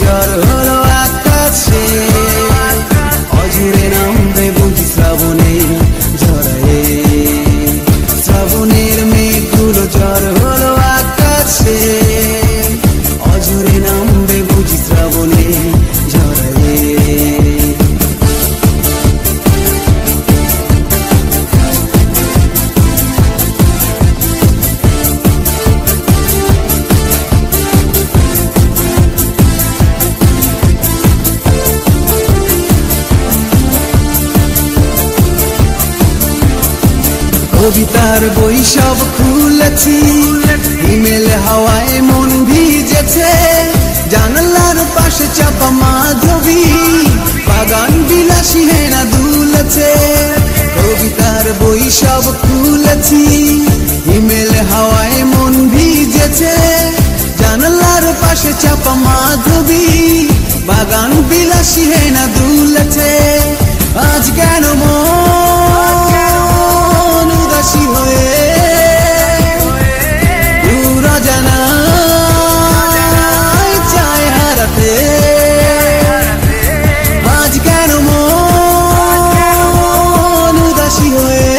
ঝড় হলো আকাশে, অঝরে নামবে বুঝি শ্রাবণে ঝড়ে। শ্রাবণের মেঘগুলো ঝড় হলো আকাশে, অঝরে নামবে বুঝি শ্রাবণে ঝড়ে। কবিতার বই সব খুলেছি, হিমেল হাওয়ায় মন ভিজেছে, জানালার পাশে চাপা মাধবী, বাগান বিলাসী হেনা দুলেছে। কবিতার বই সব খুলেছি, হিমেল হাওয়ায় মন ভিজেছে, জানালার পাশে চাপা মাধবী, বাগান বিলাসী হেনা দুলেছে। আজ কেন মন উদাসী হয়ে দূর অজানায় চায় হারাতে? আজ কেন মন উদাসী হয়ে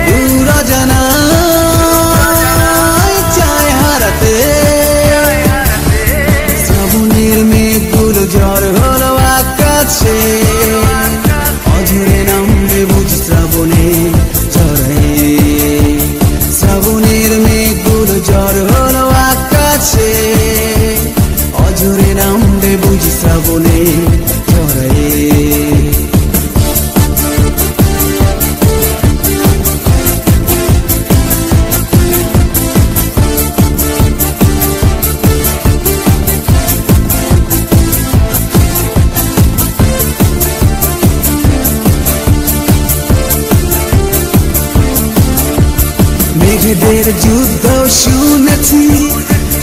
দূর অজানায় চায় হারাতে? শ্রাবণের মেঘগুলো ঝড় হলো আকাশে, অঝরে নামবে বুঝি শ্রাবণে ঝড়ে। শ্রাবণের মেঘগুলো ঝড় হলো আকাশে, অঝরে নামবে বুঝি শ্রাবণে ঝড়ে। মেঘেদের যুদ্ধ শুনেছি,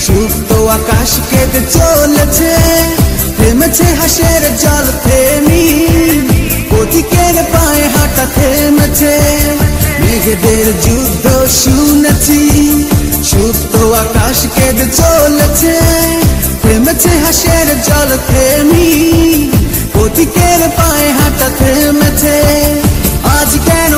সুপ্ত আকাশ কেঁদে চলেছে, থেমেছে হাসের জল থেমি, পথিকের পায়ে হাঁটা থেমেছে। মেঘেদের যুদ্ধ শুনেছি, সুপ্ত আকাশ কেঁদে চলেছে, থেমেছে হাসের জল থেমি, পথিকের পায়ে হাঁটা থেমেছে। আজ কেন